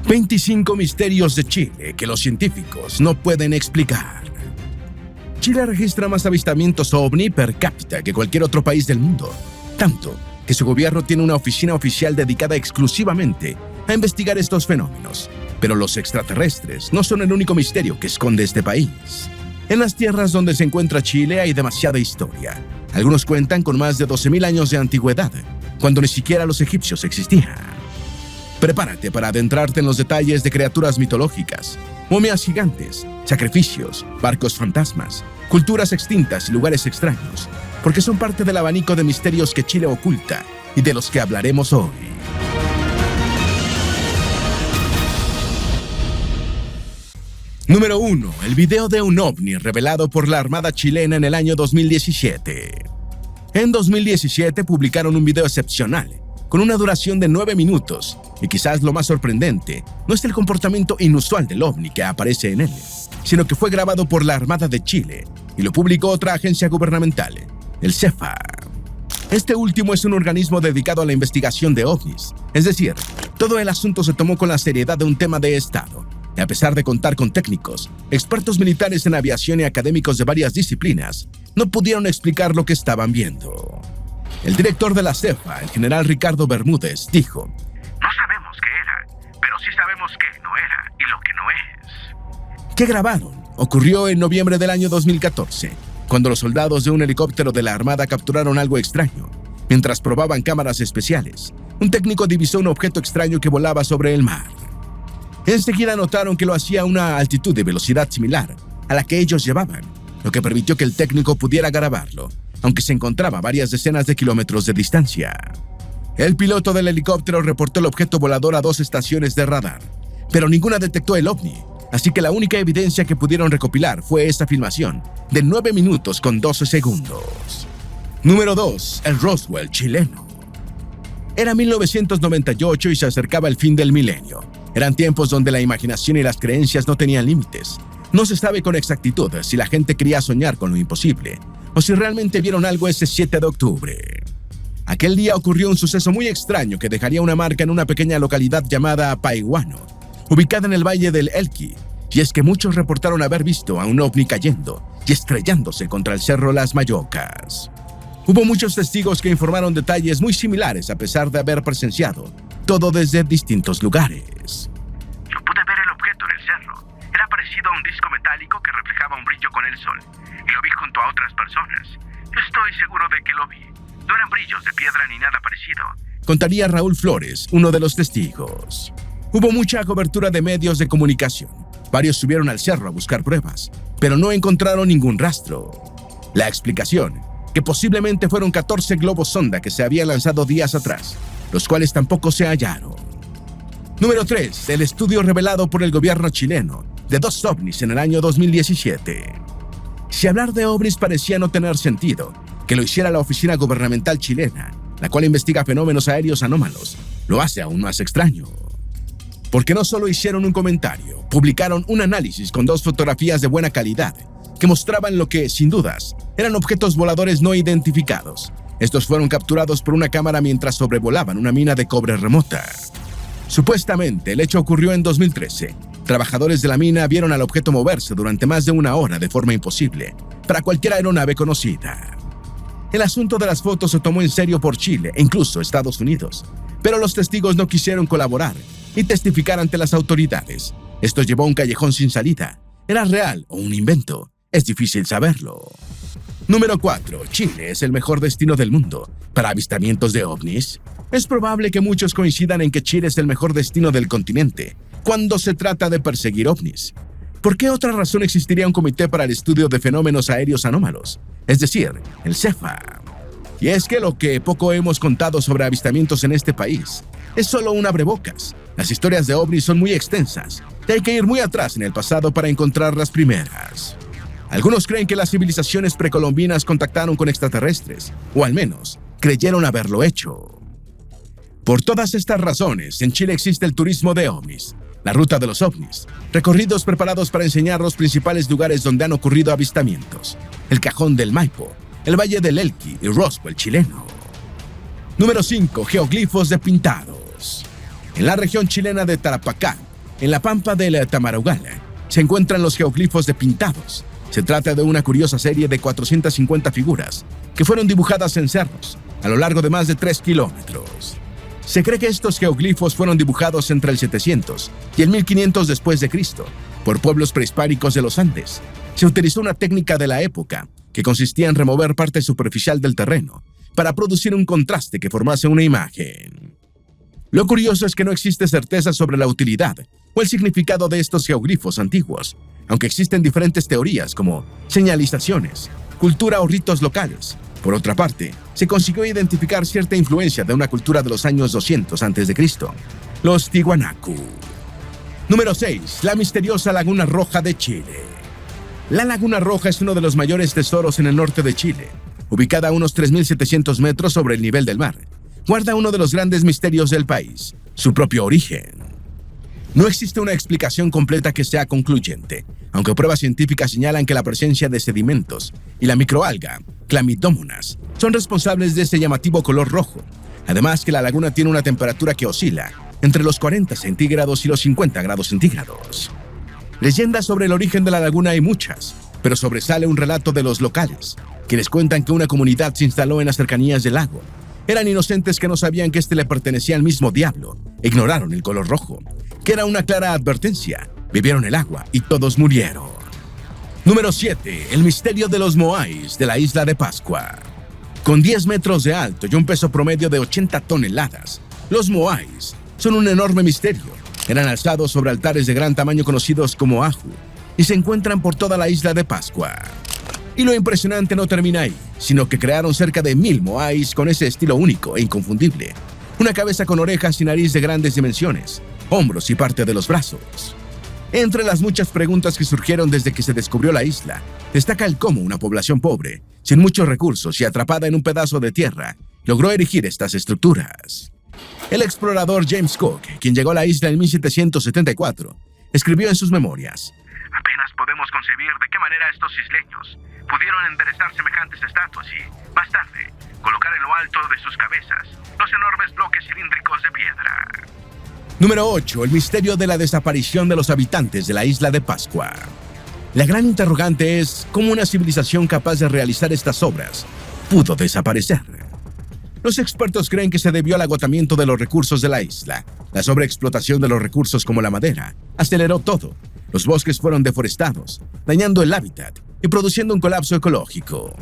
25 misterios de Chile que los científicos no pueden explicar. Chile registra más avistamientos OVNI per cápita que cualquier otro país del mundo, tanto que su gobierno tiene una oficina oficial dedicada exclusivamente a investigar estos fenómenos. Pero los extraterrestres no son el único misterio que esconde este país. En las tierras donde se encuentra Chile hay demasiada historia. Algunos cuentan con más de 12.000 años de antigüedad, cuando ni siquiera los egipcios existían. Prepárate para adentrarte en los detalles de criaturas mitológicas, momias gigantes, sacrificios, barcos fantasmas, culturas extintas y lugares extraños, porque son parte del abanico de misterios que Chile oculta y de los que hablaremos hoy. Número 1. El video de un ovni revelado por la Armada chilena en el año 2017. En 2017 publicaron un video excepcional, con una duración de 9 minutos, y quizás lo más sorprendente no es el comportamiento inusual del ovni que aparece en él, sino que fue grabado por la Armada de Chile y lo publicó otra agencia gubernamental, el CEFA. Este último es un organismo dedicado a la investigación de ovnis, es decir, todo el asunto se tomó con la seriedad de un tema de Estado. Y a pesar de contar con técnicos, expertos militares en aviación y académicos de varias disciplinas, no pudieron explicar lo que estaban viendo. El director de la CEFA, el general Ricardo Bermúdez, dijo: No sabemos qué era, pero sí sabemos qué no era y lo que no es. ¿Qué grabaron? Ocurrió en noviembre del año 2014, cuando los soldados de un helicóptero de la Armada capturaron algo extraño. Mientras probaban cámaras especiales, un técnico divisó un objeto extraño que volaba sobre el mar. Enseguida notaron que lo hacía a una altitud de velocidad similar a la que ellos llevaban, lo que permitió que el técnico pudiera grabarlo, aunque se encontraba a varias decenas de kilómetros de distancia. El piloto del helicóptero reportó el objeto volador a 2 estaciones de radar, pero ninguna detectó el ovni, así que la única evidencia que pudieron recopilar fue esta filmación de 9 minutos con 12 segundos. Número 2. El Roswell chileno. Era 1998 y se acercaba el fin del milenio. Eran tiempos donde la imaginación y las creencias no tenían límites. No se sabe con exactitud si la gente quería soñar con lo imposible o si realmente vieron algo ese 7 de octubre. Aquel día ocurrió un suceso muy extraño que dejaría una marca en una pequeña localidad llamada Paiguano, ubicada en el Valle del Elqui, y es que muchos reportaron haber visto a un ovni cayendo y estrellándose contra el cerro Las Mayocas. Hubo muchos testigos que informaron detalles muy similares a pesar de haber presenciado todo desde distintos lugares. Yo pude ver el objeto en el cerro. Era parecido a un disco metálico que reflejaba un brillo con el sol, y lo vi junto a otras personas. Yo estoy seguro de que lo vi. No eran brillos de piedra ni nada parecido. Contaría Raúl Flores, uno de los testigos. Hubo mucha cobertura de medios de comunicación. Varios subieron al cerro a buscar pruebas, pero no encontraron ningún rastro. La explicación, que posiblemente fueron 14 globos sonda que se habían lanzado días atrás, los cuales tampoco se hallaron. Número 3. El estudio revelado por el gobierno chileno de 2 ovnis en el año 2017. Si hablar de ovnis parecía no tener sentido, que lo hiciera la oficina gubernamental chilena, la cual investiga fenómenos aéreos anómalos, lo hace aún más extraño. Porque no solo hicieron un comentario, publicaron un análisis con 2 fotografías de buena calidad que mostraban lo que, sin dudas, eran objetos voladores no identificados. Estos fueron capturados por una cámara mientras sobrevolaban una mina de cobre remota. Supuestamente, el hecho ocurrió en 2013. Trabajadores de la mina vieron al objeto moverse durante más de 1 hora de forma imposible para cualquier aeronave conocida. El asunto de las fotos se tomó en serio por Chile e incluso Estados Unidos, pero los testigos no quisieron colaborar y testificar ante las autoridades. Esto llevó a un callejón sin salida. ¿Era real o un invento? Es difícil saberlo. Número 4. Chile es el mejor destino del mundo para avistamientos de ovnis. Es probable que muchos coincidan en que Chile es el mejor destino del continente cuando se trata de perseguir ovnis. ¿Por qué otra razón existiría un comité para el estudio de fenómenos aéreos anómalos? Es decir, el CEFA. Y es que lo que poco hemos contado sobre avistamientos en este país es solo un abrebocas. Las historias de ovnis son muy extensas y hay que ir muy atrás en el pasado para encontrar las primeras. Algunos creen que las civilizaciones precolombinas contactaron con extraterrestres, o al menos creyeron haberlo hecho. Por todas estas razones, en Chile existe el turismo de ovnis, la ruta de los ovnis, recorridos preparados para enseñar los principales lugares donde han ocurrido avistamientos, el Cajón del Maipo, el Valle del Elqui y Roswell chileno. Número 5. Geoglifos de pintados. En la región chilena de Tarapacá En la pampa del Tamaraugal se encuentran los geoglifos de Pintados. Se trata de una curiosa serie de 450 figuras que fueron dibujadas en cerros a lo largo de más de 3 kilómetros. Se cree que estos geoglifos fueron dibujados entre el 700 y el 1500 después de Cristo por pueblos prehispánicos de los Andes. Se utilizó una técnica de la época que consistía en remover parte superficial del terreno para producir un contraste que formase una imagen. Lo curioso es que no existe certeza sobre la utilidad o el significado de estos geoglifos antiguos, aunque existen diferentes teorías como señalizaciones, cultura o ritos locales. Por otra parte, se consiguió identificar cierta influencia de una cultura de los años 200 a.C., los Tiwanaku. Número 6. La misteriosa Laguna Roja de Chile. La Laguna Roja es uno de los mayores tesoros en el norte de Chile, ubicada a unos 3.700 metros sobre el nivel del mar. Guarda uno de los grandes misterios del país, su propio origen. No existe una explicación completa que sea concluyente, aunque pruebas científicas señalan que la presencia de sedimentos y la microalga, Chlamydomonas, son responsables de ese llamativo color rojo. Además que la laguna tiene una temperatura que oscila entre los 40 centígrados y los 50 grados centígrados. Leyendas sobre el origen de la laguna hay muchas, pero sobresale un relato de los locales, quienes cuentan que una comunidad se instaló en las cercanías del lago. Eran inocentes que no sabían que este le pertenecía al mismo diablo. Ignoraron el color rojo, que era una clara advertencia. Bebieron el agua y todos murieron. Número 7. El misterio de los Moais de la isla de Pascua. Con 10 metros de alto y un peso promedio de 80 toneladas, los Moais son un enorme misterio. Eran alzados sobre altares de gran tamaño conocidos como Aju y se encuentran por toda la isla de Pascua. Y lo impresionante no termina ahí, sino que crearon cerca de 1000 Moais con ese estilo único e inconfundible. Una cabeza con orejas y nariz de grandes dimensiones, hombros y parte de los brazos. Entre las muchas preguntas que surgieron desde que se descubrió la isla, destaca el cómo una población pobre, sin muchos recursos y atrapada en un pedazo de tierra, logró erigir estas estructuras. El explorador James Cook, quien llegó a la isla en 1774, escribió en sus memorias: apenas podemos concebir de qué manera estos isleños pudieron enderezar semejantes estatuas y, más tarde, colocar en lo alto de sus cabezas los enormes bloques cilíndricos de piedra. Número 8. El misterio de la desaparición de los habitantes de la isla de Pascua. La gran interrogante es cómo una civilización capaz de realizar estas obras pudo desaparecer. Los expertos creen que se debió al agotamiento de los recursos de la isla. La sobreexplotación de los recursos como la madera aceleró todo. Los bosques fueron deforestados, dañando el hábitat y produciendo un colapso ecológico.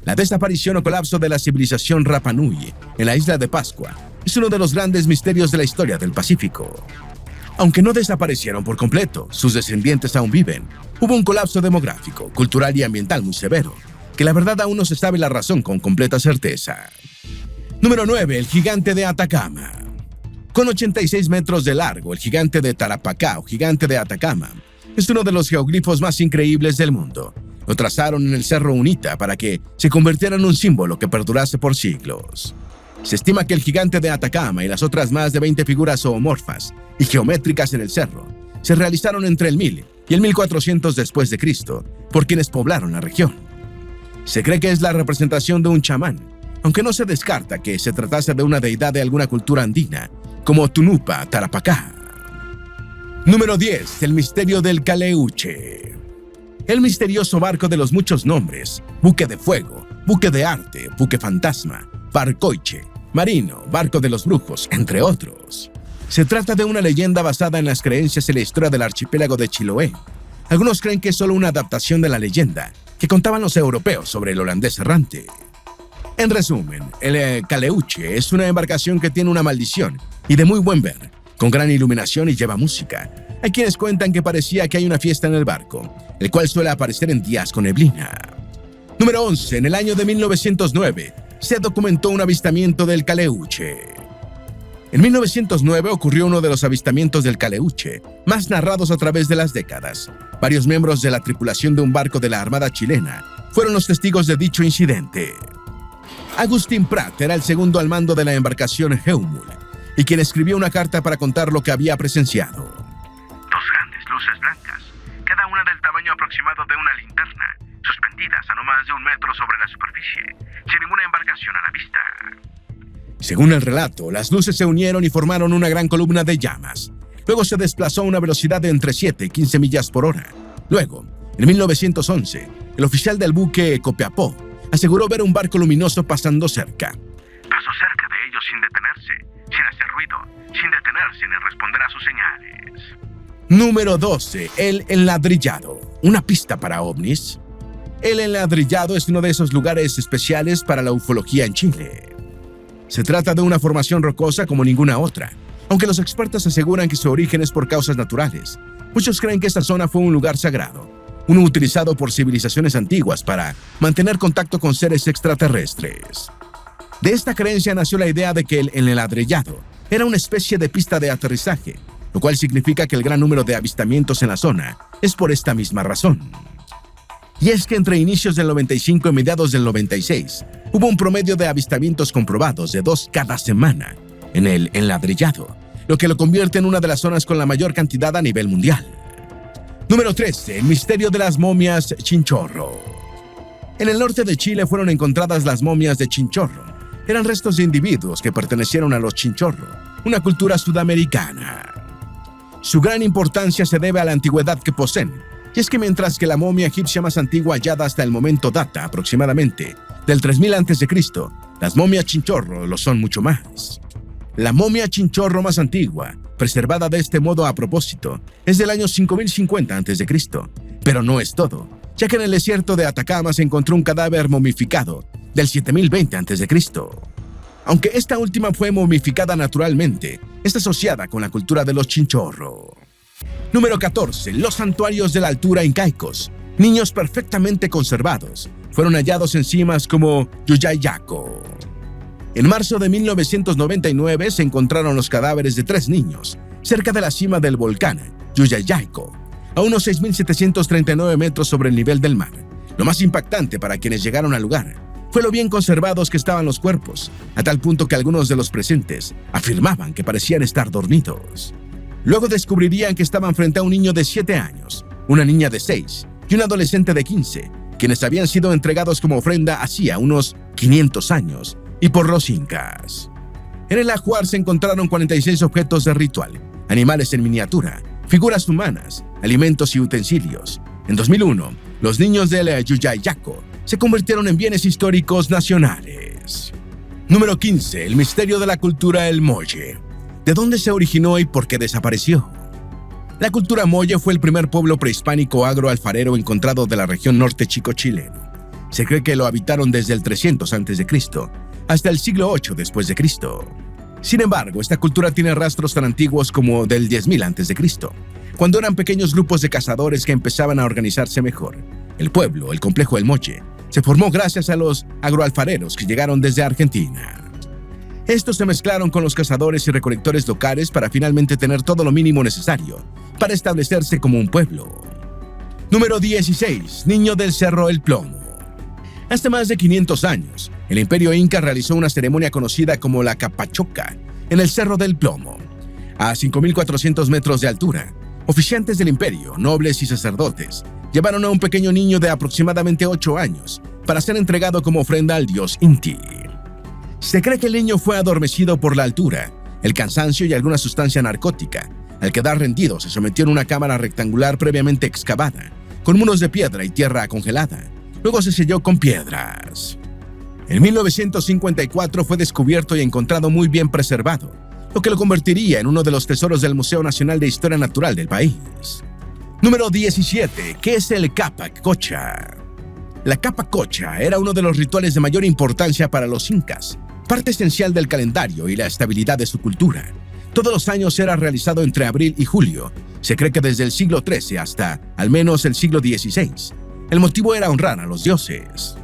La desaparición o colapso de la civilización Rapa Nui en la isla de Pascua es uno de los grandes misterios de la historia del Pacífico. Aunque no desaparecieron por completo, sus descendientes aún viven. Hubo un colapso demográfico, cultural y ambiental muy severo, que la verdad aún no se sabe la razón con completa certeza. Número 9. El gigante de Atacama. Con 86 metros de largo, el gigante de Tarapacá o gigante de Atacama es uno de los geoglifos más increíbles del mundo. Lo trazaron en el Cerro Unita para que se convirtiera en un símbolo que perdurase por siglos. Se estima que el gigante de Atacama y las otras más de 20 figuras zoomorfas y geométricas en el cerro se realizaron entre el 1000 y el 1400 después de Cristo por quienes poblaron la región. Se cree que es la representación de un chamán, aunque no se descarta que se tratase de una deidad de alguna cultura andina, como Tunupa Tarapacá. Número 10. El misterio del Caleuche. El misterioso barco de los muchos nombres, buque de fuego, buque de arte, buque fantasma, barcoiche, marino, barco de los brujos, entre otros. Se trata de una leyenda basada en las creencias y la historia del archipiélago de Chiloé. Algunos creen que es solo una adaptación de la leyenda que contaban los europeos sobre el holandés errante. En resumen, el Caleuche es una embarcación que tiene una maldición y de muy buen ver, con gran iluminación y lleva música. Hay quienes cuentan que parecía que hay una fiesta en el barco, el cual suele aparecer en días con neblina. Número 11. En el año de 1909, se documentó un avistamiento del Caleuche. En 1909 ocurrió uno de los avistamientos del Caleuche más narrados a través de las décadas. Varios miembros de la tripulación de un barco de la Armada chilena fueron los testigos de dicho incidente. Agustín Prat era el segundo al mando de la embarcación Heumul y quien escribió una carta para contar lo que había presenciado. Dos grandes luces blancas, cada una del tamaño aproximado de una linterna, suspendidas a no más de 1 metro sobre la superficie, sin ninguna embarcación a la vista. Según el relato, las luces se unieron y formaron una gran columna de llamas. Luego se desplazó a una velocidad de entre 7 y 15 millas por hora. Luego, en 1911, el oficial del buque Copiapó aseguró ver un barco luminoso pasando cerca. Pasó cerca de ellos sin detenerse, sin hacer ruido, sin detenerse ni responder a sus señales. Número 12. El Enladrillado. ¿Una pista para ovnis? El Enladrillado es uno de esos lugares especiales para la ufología en Chile. Se trata de una formación rocosa como ninguna otra. Aunque los expertos aseguran que su origen es por causas naturales, muchos creen que esta zona fue un lugar sagrado, uno utilizado por civilizaciones antiguas para mantener contacto con seres extraterrestres. De esta creencia nació la idea de que el Enladrillado era una especie de pista de aterrizaje, lo cual significa que el gran número de avistamientos en la zona es por esta misma razón. Y es que entre inicios del 95 y mediados del 96, hubo un promedio de avistamientos comprobados de 2 cada semana en el Enladrillado, lo que lo convierte en una de las zonas con la mayor cantidad a nivel mundial. Número 13. El misterio de las momias Chinchorro. En el norte de Chile fueron encontradas las momias de Chinchorro. Eran restos de individuos que pertenecieron a los Chinchorro, una cultura sudamericana. Su gran importancia se debe a la antigüedad que poseen, y es que mientras que la momia egipcia más antigua hallada hasta el momento data aproximadamente del 3000 a.C., las momias Chinchorro lo son mucho más. La momia Chinchorro más antigua, preservada de este modo a propósito, es del año 5050 a.C., pero no es todo, ya que en el desierto de Atacama se encontró un cadáver momificado del 7020 a.C. Aunque esta última fue momificada naturalmente, está asociada con la cultura de los Chinchorro. Número 14. Los santuarios de la altura incaicos. Niños perfectamente conservados. Fueron hallados en cimas como Yuyayaco. En marzo de 1999 se encontraron los cadáveres de 3 niños cerca de la cima del volcán Yuyayaco, a unos 6.739 metros sobre el nivel del mar. Lo más impactante para quienes llegaron al lugar fue lo bien conservados que estaban los cuerpos, a tal punto que algunos de los presentes afirmaban que parecían estar dormidos. Luego descubrirían que estaban frente a un niño de 7 años, una niña de 6 y un adolescente de 15, quienes habían sido entregados como ofrenda hacía unos 500 años y por los incas. En el ajuar se encontraron 46 objetos de ritual, animales en miniatura, figuras humanas, alimentos y utensilios. En 2001, los niños del Yuyayaco se convirtieron en bienes históricos nacionales. Número 15. El misterio de la cultura El Molle. ¿De dónde se originó y por qué desapareció? La cultura Molle fue el primer pueblo prehispánico agroalfarero encontrado de la región norte chico-chileno. Se cree que lo habitaron desde el 300 a.C. hasta el siglo 8 después de Cristo. Sin embargo, esta cultura tiene rastros tan antiguos como del 10.000 a.C., cuando eran pequeños grupos de cazadores que empezaban a organizarse mejor. El pueblo, el complejo El Molle, se formó gracias a los agroalfareros que llegaron desde Argentina. Estos se mezclaron con los cazadores y recolectores locales para finalmente tener todo lo mínimo necesario para establecerse como un pueblo. Número 16. Niño del Cerro El Plomo. Hace más de 500 años, el Imperio Inca realizó una ceremonia conocida como la Capachoca en el Cerro del Plomo. A 5.400 metros de altura, oficiantes del imperio, nobles y sacerdotes, llevaron a un pequeño niño de aproximadamente 8 años para ser entregado como ofrenda al dios Inti. Se cree que el niño fue adormecido por la altura, el cansancio y alguna sustancia narcótica. Al quedar rendido, se sometió en una cámara rectangular previamente excavada, con muros de piedra y tierra congelada. Luego se selló con piedras. En 1954 fue descubierto y encontrado muy bien preservado, lo que lo convertiría en uno de los tesoros del Museo Nacional de Historia Natural del país. Número 17. ¿Qué es el Capac Cocha? La Capac Cocha era uno de los rituales de mayor importancia para los incas, parte esencial del calendario y la estabilidad de su cultura. Todos los años era realizado entre abril y julio. Se cree que desde el siglo XIII hasta al menos el siglo XVI. El motivo era honrar a los dioses.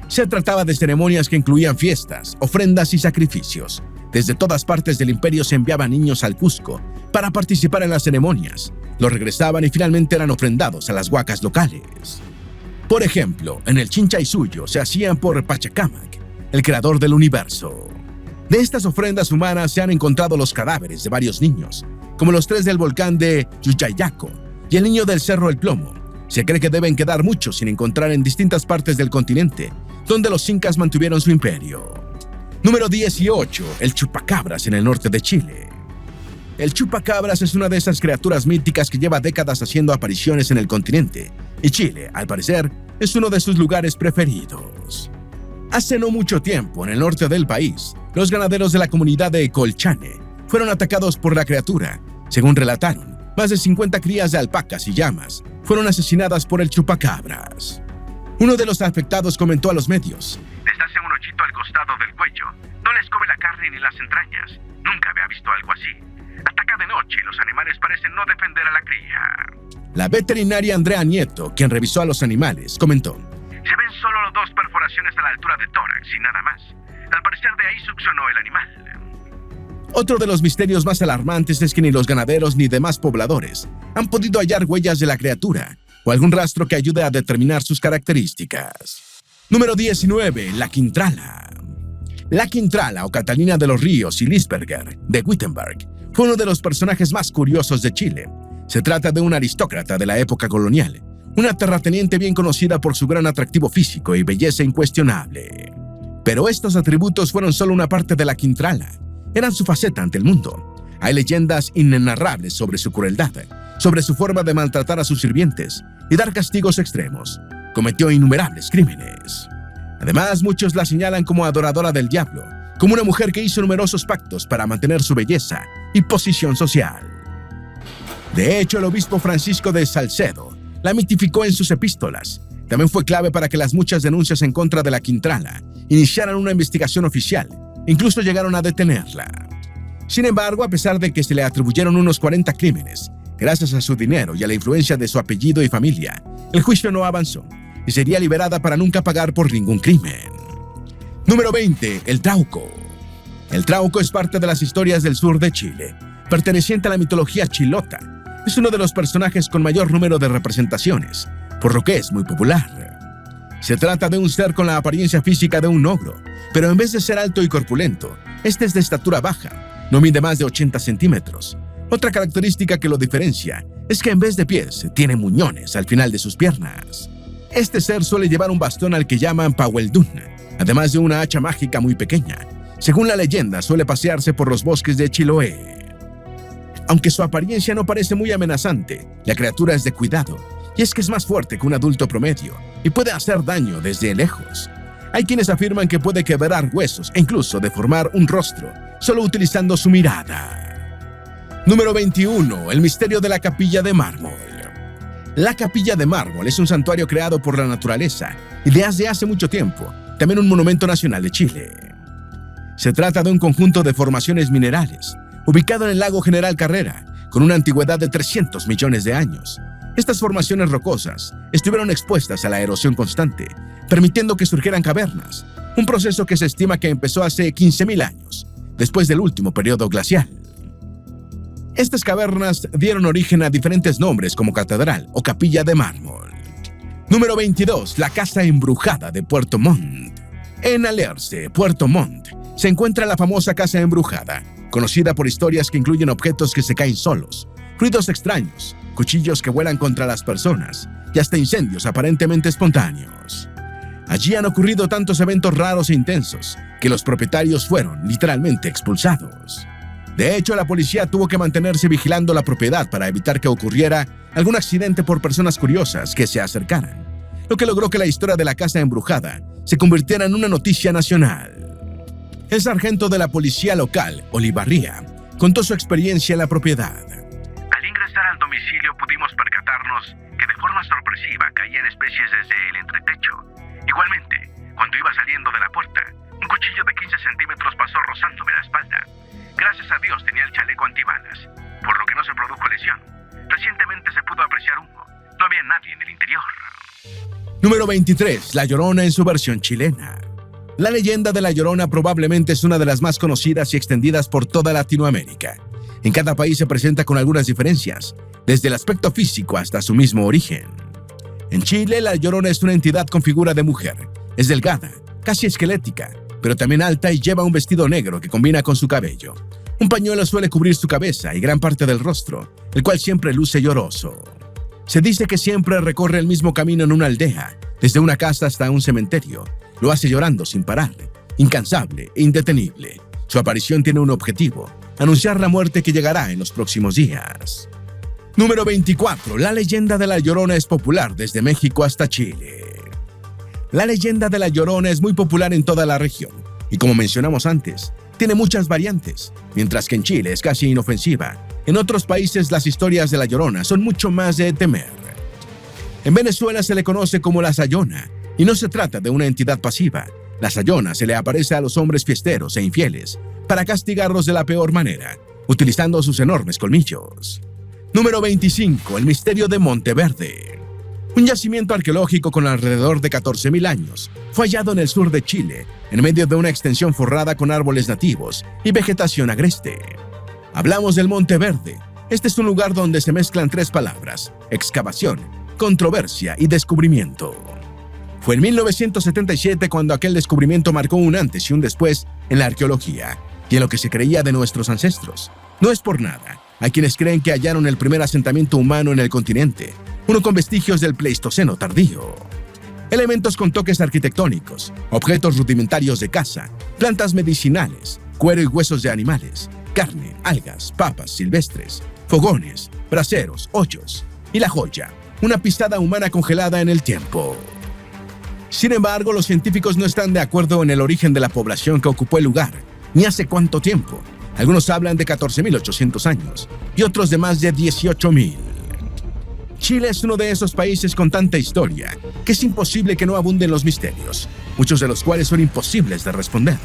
Se trataba de ceremonias que incluían fiestas, ofrendas y sacrificios. Desde todas partes del imperio se enviaban niños al Cusco para participar en las ceremonias. Los regresaban y finalmente eran ofrendados a las huacas locales. Por ejemplo, en el Chinchaysuyo se hacían por Pachacamac, el creador del universo. De estas ofrendas humanas se han encontrado los cadáveres de varios niños, como los 3 del volcán de Yuyayaco y el niño del Cerro El Plomo. Se cree que deben quedar muchos sin encontrar en distintas partes del continente, donde los incas mantuvieron su imperio. Número 18. El Chupacabras en el norte de Chile. El chupacabras es una de esas criaturas míticas que lleva décadas haciendo apariciones en el continente, y Chile, al parecer, es uno de sus lugares preferidos. Hace no mucho tiempo, en el norte del país, los ganaderos de la comunidad de Colchane fueron atacados por la criatura. Según relataron, más de 50 crías de alpacas y llamas fueron asesinadas por el chupacabras. Uno de los afectados comentó a los medios: "Les hace un hoyito al costado del cuello. No les come la carne ni las entrañas. Nunca había visto algo así. Ataca de noche y los animales parecen no defender a la cría". La veterinaria Andrea Nieto, quien revisó a los animales, comentó: "Se ven solo 2 perforaciones a la altura del tórax y nada más. Al parecer de ahí succionó el animal". Otro de los misterios más alarmantes es que ni los ganaderos ni demás pobladores han podido hallar huellas de la criatura o algún rastro que ayude a determinar sus características. Número 19. La Quintrala. La Quintrala, o Catalina de los Ríos y Lisberger, de Wittenberg, fue uno de los personajes más curiosos de Chile. Se trata de una aristócrata de la época colonial, una terrateniente bien conocida por su gran atractivo físico y belleza incuestionable. Pero estos atributos fueron solo una parte de la Quintrala. Eran su faceta ante el mundo. Hay leyendas inenarrables sobre su crueldad, sobre su forma de maltratar a sus sirvientes y dar castigos extremos. Cometió innumerables crímenes. Además, muchos la señalan como adoradora del diablo, como una mujer que hizo numerosos pactos para mantener su belleza y posición social. De hecho, el obispo Francisco de Salcedo la mitificó en sus epístolas. También fue clave para que las muchas denuncias en contra de la Quintrala iniciaran una investigación oficial. Incluso llegaron a detenerla. Sin embargo, a pesar de que se le atribuyeron unos 40 crímenes, gracias a su dinero y a la influencia de su apellido y familia, el juicio no avanzó y sería liberada para nunca pagar por ningún crimen. Número 20. El Trauco. El Trauco es parte de las historias del sur de Chile, perteneciente a la mitología chilota. Es uno de los personajes con mayor número de representaciones, por lo que es muy popular. Se trata de un ser con la apariencia física de un ogro, pero en vez de ser alto y corpulento, este es de estatura baja, no mide más de 80 centímetros. Otra característica que lo diferencia es que en vez de pies, tiene muñones al final de sus piernas. Este ser suele llevar un bastón al que llaman Paweldún, además de una hacha mágica muy pequeña. Según la leyenda, suele pasearse por los bosques de Chiloé. Aunque su apariencia no parece muy amenazante, la criatura es de cuidado, y es que es más fuerte que un adulto promedio y puede hacer daño desde lejos. Hay quienes afirman que puede quebrar huesos e incluso deformar un rostro, solo utilizando su mirada. Número 21. El misterio de la Capilla de Mármol. La Capilla de Mármol es un santuario creado por la naturaleza y desde hace mucho tiempo, también un monumento nacional de Chile. Se trata de un conjunto de formaciones minerales, ubicado en el lago General Carrera, con una antigüedad de 300 millones de años. Estas formaciones rocosas estuvieron expuestas a la erosión constante, permitiendo que surgieran cavernas, un proceso que se estima que empezó hace 15.000 años, después del último periodo glacial. Estas cavernas dieron origen a diferentes nombres como Catedral o Capilla de Mármol. Número 22. La Casa Embrujada de Puerto Montt. En Alerce, Puerto Montt, se encuentra la famosa Casa Embrujada, conocida por historias que incluyen objetos que se caen solos, ruidos extraños, cuchillos que vuelan contra las personas y hasta incendios aparentemente espontáneos. Allí han ocurrido tantos eventos raros e intensos que los propietarios fueron literalmente expulsados. De hecho, la policía tuvo que mantenerse vigilando la propiedad para evitar que ocurriera algún accidente por personas curiosas que se acercaran, lo que logró que la historia de la casa embrujada se convirtiera en una noticia nacional. El sargento de la policía local, Olivarría, contó su experiencia en la propiedad. Al ingresar al domicilio pudimos percatarnos que de forma sorpresiva caían especies desde el entretecho. Igualmente, cuando iba saliendo de la puerta, un cuchillo de 15 centímetros pasó rozándome la espalda. Gracias a Dios tenía el chaleco antibalas, por lo que no se produjo lesión. Recientemente se pudo apreciar humo. No había nadie en el interior. Número 23. La Llorona en su versión chilena. La leyenda de La Llorona probablemente es una de las más conocidas y extendidas por toda Latinoamérica. En cada país se presenta con algunas diferencias, desde el aspecto físico hasta su mismo origen. En Chile, La Llorona es una entidad con figura de mujer. Es delgada, casi esquelética, pero también alta y lleva un vestido negro que combina con su cabello. Un pañuelo suele cubrir su cabeza y gran parte del rostro, el cual siempre luce lloroso. Se dice que siempre recorre el mismo camino en una aldea, desde una casa hasta un cementerio. Lo hace llorando sin parar, incansable e indetenible. Su aparición tiene un objetivo: anunciar la muerte que llegará en los próximos días. Número 24. La leyenda de La Llorona es popular desde México hasta Chile. La leyenda de La Llorona es muy popular en toda la región y, como mencionamos antes, tiene muchas variantes. Mientras que en Chile es casi inofensiva, en otros países las historias de La Llorona son mucho más de temer. En Venezuela se le conoce como la Sayona y no se trata de una entidad pasiva. La Sayona se le aparece a los hombres fiesteros e infieles para castigarlos de la peor manera, utilizando sus enormes colmillos. Número 25. El misterio de Monteverde. Un yacimiento arqueológico con alrededor de 14.000 años fue hallado en el sur de Chile, en medio de una extensión forrada con árboles nativos y vegetación agreste. Hablamos del Monteverde. Este es un lugar donde se mezclan tres palabras: excavación, controversia y descubrimiento. Fue en 1977 cuando aquel descubrimiento marcó un antes y un después en la arqueología y en lo que se creía de nuestros ancestros. No es por nada. Hay quienes creen que hallaron el primer asentamiento humano en el continente, uno con vestigios del Pleistoceno tardío. Elementos con toques arquitectónicos, objetos rudimentarios de caza, plantas medicinales, cuero y huesos de animales, carne, algas, papas silvestres, fogones, braseros, hoyos y la joya, una pisada humana congelada en el tiempo. Sin embargo, los científicos no están de acuerdo en el origen de la población que ocupó el lugar, ni hace cuánto tiempo. Algunos hablan de 14.800 años y otros de más de 18.000. Chile es uno de esos países con tanta historia que es imposible que no abunden los misterios, muchos de los cuales son imposibles de responder,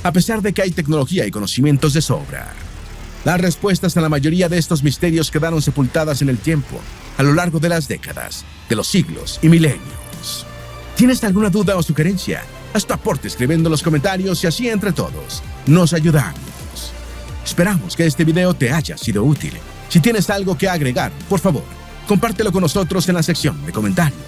a pesar de que hay tecnología y conocimientos de sobra. Las respuestas a la mayoría de estos misterios quedaron sepultadas en el tiempo, a lo largo de las décadas, de los siglos y milenios. ¿Tienes alguna duda o sugerencia? Haz tu aporte escribiendo en los comentarios y así entre todos nos ayudamos. Esperamos que este video te haya sido útil. Si tienes algo que agregar, por favor, compártelo con nosotros en la sección de comentarios.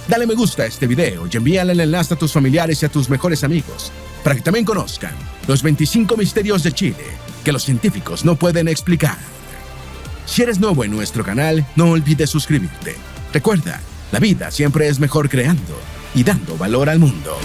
Dale me gusta a este video y envíale el enlace a tus familiares y a tus mejores amigos para que también conozcan los 25 misterios de Chile que los científicos no pueden explicar. Si eres nuevo en nuestro canal, no olvides suscribirte. Recuerda, la vida siempre es mejor creando y dando valor al mundo.